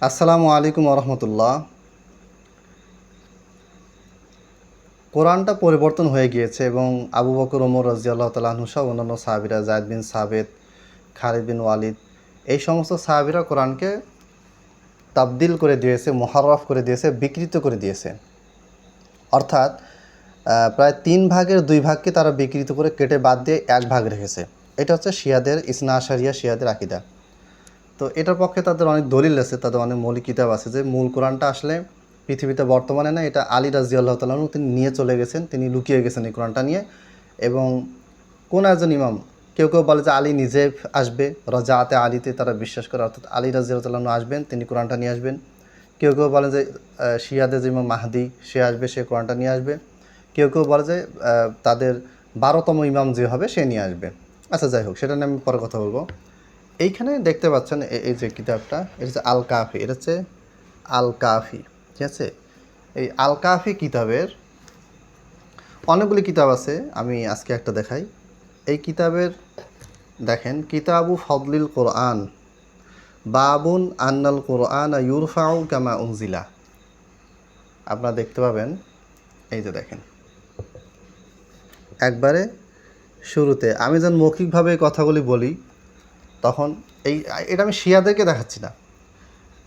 আসসালামু আলাইকুম রহমতুল্লাহ। কোরআনটা পরিবর্তন হয়ে গিয়েছে এবং আবু বকর ওমর রাদিয়াল্লাহু তাআলা আনহু সহ অন্যান্য সাহাবীরা যায়েদ বিন সাবিত, খালিদ বিন ওয়ালিদ এই সমস্ত সাহাবীরা কোরআনকে তাবদিল করে দিয়েছে, মুহাররফ করে দিয়েছে, বিকৃত করে দিয়েছে। অর্থাৎ প্রায় 3 ভাগের 2 ভাগকে তারা বিকৃত করে কেটে বাদ দিয়ে 1 ভাগ রেখেছে। এটা হচ্ছে শিয়াদের ইসনা আশারিয়া শিয়াদের আকীদা। তো এটার পক্ষে তাদের অনেক দলিল আছে, তাদের অনেক মৌলিক কিতাব আছে যে মূল কোরআনটা আসলে পৃথিবীতে বর্তমানে না, এটা আলী রাদিয়াল্লাহু তাআলা আনহু তিনি নিয়ে চলে গেছেন, তিনি লুকিয়ে গেছেন এই কোরআনটা নিয়ে। এবং কোন একজন ইমাম, কেউ কেউ বলে যে আলী নিজে আসবে, রাজাতে আলীতে তারা বিশ্বাস করে, অর্থাৎ আলী রাদিয়াল্লাহু তাআলা আনহু আসবেন, তিনি কোরআনটা নিয়ে আসবেন। কেউ কেউ বলে যে শিয়াদের যে ইমাম মাহদি সে আসবে, সে কোরআনটা নিয়ে আসবে। কেউ কেউ বলে যে তাদের 12তম ইমাম যে হবে সে নিয়ে আসবে। আচ্ছা, যাই হোক, সেটা নিয়ে আমি পরে কথা বলবো। এইখানে দেখতে পাচ্ছেন এই যে কিতাবটা, এটা হচ্ছে আল কাফি, এটা হচ্ছে আল কাফি, ঠিক আছে। এই আল কাফি কিতাবের অনেকগুলি কিতাব আছে, আমি আজকে একটা দেখাই। এই কিতাবের দেখেন, কিতাবু ফদলিল কোরআন, বাবুন আন্নাল কোরআন ইউরফাউ কামা উনজিলা। আপনারা দেখতে পাবেন, এই যে দেখেন একবারে শুরুতে আমি যখন মৌখিকভাবে এই কথাগুলি বলি তখন এটা আমি শিয়াদেরকে দেখাচ্ছি না,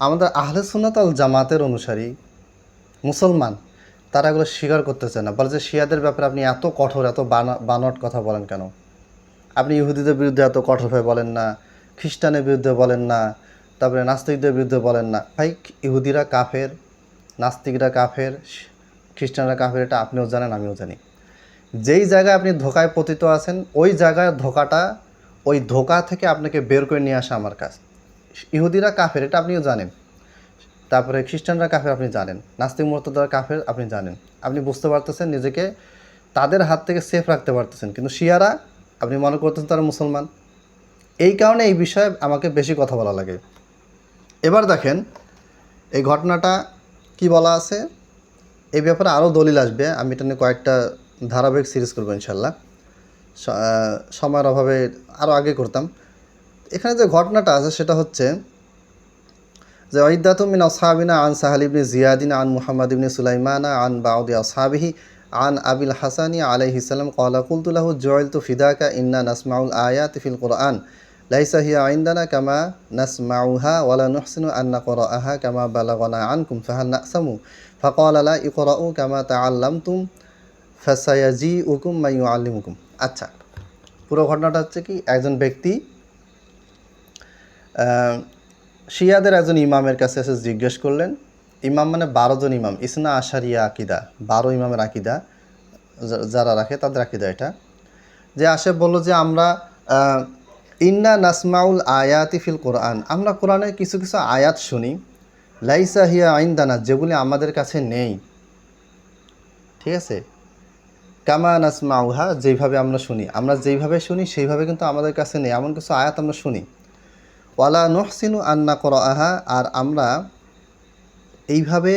আমাদের আহলে সুন্নাত আল জামাতের অনুসারী মুসলমান তারা এগুলো স্বীকার করতেছে না, বলে যে শিয়াদের ব্যাপারে আপনি এত কঠোর, এত বানট কথা বলেন কেন? আপনি ইহুদিদের বিরুদ্ধে এত কঠোরভাবে বলেন না, খ্রিস্টানের বিরুদ্ধে বলেন না, তারপরে নাস্তিকদের বিরুদ্ধে বলেন না। ভাই, ইহুদিরা কাফের, নাস্তিকরা কাফের, খ্রিস্টানরা কাফের, এটা আপনিও জানেন, আমিও জানি। যেই জায়গায় আপনি ধোকায় পতিত আছেন, ওই জায়গায় ওই ধোকা থেকে আপনাকে বের করে নিয়ে আসা আমার কাজ। ইহুদিরা কাফের, এটা আপনিও জানেন, তারপরে খ্রিস্টানরা কাফের আপনি জানেন, নাস্তিক মুরতাদরা কাফের আপনি জানেন। আপনি বুঝতে পারতেছেন, নিজেকে তাদের হাত থেকে সেফ রাখতে পারতেছেন, কিন্তু শিয়ারা আপনি মনে করতেছেন তারা মুসলমান। এই কারণে এই বিষয়ে আমাকে বেশি কথা বলা লাগে। এবার দেখেন এই ঘটনাটা কি বলা আছে, এই ব্যাপারে আরও দলিল আসবে, আমি এটা নিয়ে কয়েকটা ধারাবাহিক সিরিজ করবো ইনশাল্লাহ, সময়ের অভাবে আরও আগে করতাম। এখানে যে ঘটনাটা আছে সেটা হচ্ছে যে ওয়াইদাতু মিন আসহাবিনা আন সাহাল ইবনে জিয়াদিন আন মুহাম্মদ ইবনে সুলাইমানা আন বাউদি আসহাবিহি আন আবিল হাসানি আলাইহিস সালাম ক্বালা কুলতু লাহু জুইলতু ফিদাকা ইন্না নাসমাউল আয়াতি ফিল কুরআন লাইসা হিয়া ইনদানা কামা নাসমাউহা ওয়ালা নুহসিনু আন নাকরাআহা কামা বালাগানা আনকুম ফাহাল নাসামু ফাকালা লা ইকরাউ কামা তাআল্লামতুম ফাসায়াজিউকুম মা ইউআল্লিমুকুম। আচ্ছা, পুরো ঘটনাটা হচ্ছে কি, একজন ব্যক্তি শিয়াদের একজন ইমামের কাছে এসে জিজ্ঞেস করলেন। ইমাম মানে 12 জন ইমাম, ইসনা আশারিয়া আকিদা, 12 ইমামের আকিদা যারা রাখে তাদের আকিদা এটা। যে আসে বলল যে আমরা ইন্না নাসমাউল আয়াতি ফিল কোরআন, আমরা কোরআনের কিছু কিছু আয়াত শুনি, লাইসা হিয়া আইনদানা, যেগুলি আমাদের কাছে নেই, ঠিক আছে। কামা নাসমাউহা, যেইভাবে আমরা শুনি, আমরা যেইভাবে শুনি সেইভাবে কিন্তু আমাদের কাছে নেই, এমন কিছু আয়াত আমরা শুনি। ওয়ালা নহসিনু আন্না করাআহা, আর আমরা এইভাবে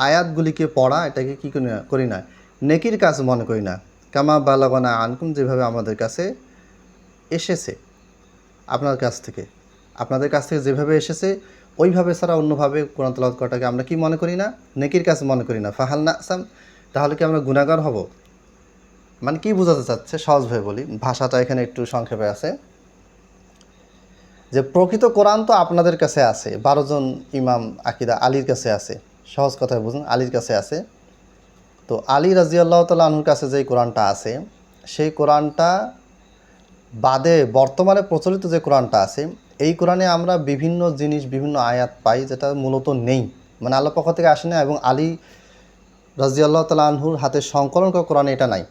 আয়াতগুলিকে পড়া এটাকে কী করি না, নেকির কাজ মনে করি না। কামা বালাগনা আনকুম, যেভাবে আমাদের কাছে এসেছে, আপনাদের কাছ থেকে যেভাবে এসেছে ওইভাবে ছাড়া অন্যভাবে কোরআন তেলাওয়াত করাটাকে আমরা কি মনে করি না, নেকির কাজ মনে করি না। ফাহাল নাসাম, তাহলে কি আমরা গুনাহগার হব? মানে কি বোঝাতে চাচ্ছে, সহজভাবে বলি, ভাষাটা এখানে একটু সংক্ষেপে আছে, যে প্রকৃত কোরআন তো আপনাদের কাছে আছে, 12 জন ইমাম আকিদা আলীর কাছে আছে, সহজ কথায় বুঝুন, আলীর কাছে আছে। তো আলী রাদিয়াল্লাহু তাআলা আনহুর কাছে যেই কোরআনটা আছে, সেই কোরআনটা বাদে বর্তমানে প্রচলিত যে কোরআনটা আছে, এই কোরআনে আমরা বিভিন্ন জিনিস, বিভিন্ন আয়াত পাই যেটা মূলত নেই, মানে আল্লাহ পক্ষ থেকে আসে না, এবং আলী রাদিয়াল্লাহু তাআলা আনহুর হাতে সংকলন করা কোরআনে এটা নাই।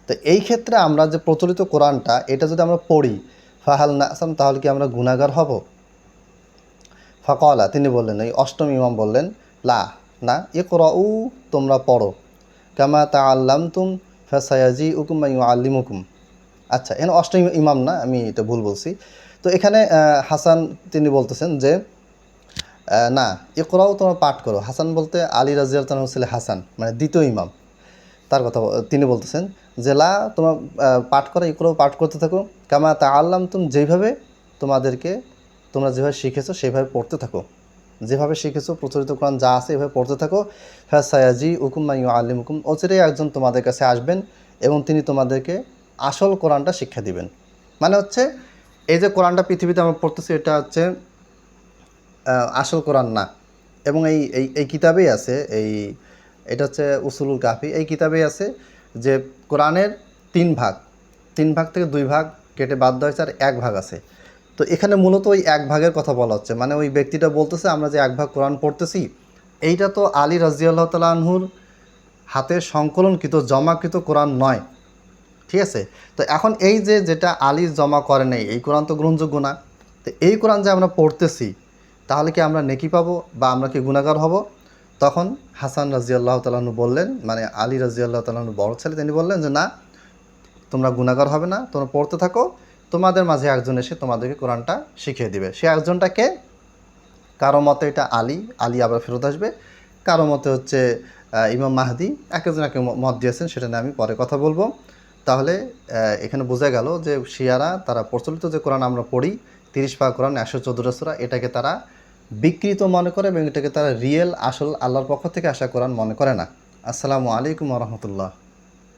তো এই ক্ষেত্রে আমরা যে প্রচলিত কোরআনটা, এটা যদি আমরা পড়ি, ফাহাল নাসাম, তাহলে কি আমরা গুনাহগার হব? ফাকালা, তিনি বললেন, এই অষ্টম ইমাম বললেন, লা, না, ইকরাউ, তোমরা পড়ো, কামা তাআল্লামতুম ফাসায়াজিউকুম মা ইউআল্লিমুকুম। আচ্ছা, এখানে অষ্টম ইমাম না, আমি এটা ভুল বলছি। তো এখানে হাসান তিনি বলতেছেন যে না, ইকরাউ, তোমরা পাঠ করো। হাসান বলতে আলী রাদিয়াল্লাহু তাআলা ছেলে হাসান, মানে দ্বিতীয় ইমাম, তার কথা তিনি বলতেছেন যে লা, তোমরা পাঠ করো, ইকরাউ, পাঠ করতে থাকো, কামা তাআল্লামতুম, যেভাবে তোমরা যেভাবে শিখেছো সেইভাবে পড়তে থাকো। যেভাবে শিখেছো প্রচলিত কোরআন যা আছে এভাবে পড়তে থাকো। হ্যাঁ সায়াজি হুকুম মাই আলিম হুকুম, অচিরেই একজন তোমাদের কাছে আসবেন এবং তিনি তোমাদেরকে আসল কোরআনটা শিক্ষা দিবেন। মানে হচ্ছে এই যে কোরআনটা পৃথিবীতে আমরা পড়তেছি এটা হচ্ছে আসল কোরআন না। এবং এই এই এই কিতাবেই আছে, এটা হচ্ছে উসুলুল কাফি, এই কিতাবেই আছে যে কোরআনের 3 ভাগ, 3 ভাগ থেকে 2 ভাগ কেটে বাদ দেওয়া হয়েছে আর 1 ভাগ আছে। তো এখানে মূলত ওই 1 ভাগের কথা বলা হচ্ছে, মানে ওই ব্যক্তিটা বলতেছে আমরা যে 1 ভাগ কোরআন পড়তেছি এইটা তো আলী রাজিয়াল্লাহু তাআলা আনহুর হাতে সংকলনকৃত জমাকৃত কোরআন নয়, ঠিক আছে। তো এখন এই যে যেটা আলী জমা করে নেই এই কোরআন তো গ্রহণযোগ্য না। তো এই কোরআন যে আমরা পড়তেছি তাহলে কি আমরা নেকি পাবো বা আমরা কি গুনাহগার হব? তখন হাসান রাজিয়াল্লাহু তাআলা আনহু বললেন, মানে আলী রাজিয়াল্লাহু তাআলা আনহু বড় ছেলে, তিনি বললেন যে না, তোমরা গুনাহগার হবে না, তোমরা পড়তে থাকো, তোমাদের মাঝে একজন এসে তোমাদেরকে কোরআনটা শিখিয়ে দিবে। সে একজনটাকে, কারো মতে এটা আলী আবার ফেরত আসবে, কারো মতে হচ্ছে ইমাম মাহদি, একজন এক মত দিয়েছেন, সেটা নিয়ে আমি পরে কথা বলবো। তাহলে এখানে বোঝা গেল যে শিয়ারা তারা প্রচলিত যে কোরআন আমরা পড়ি 30 পারা কোরআন 114টা সূরা, এটাকে তারা বিকৃত মনে করে এবং এটাকে তারা রিয়েল আসল আল্লাহর পক্ষ থেকে আসা কোরআন মনে করে না। আসসালামু আলাইকুম ওয়া রাহমাতুল্লাহ।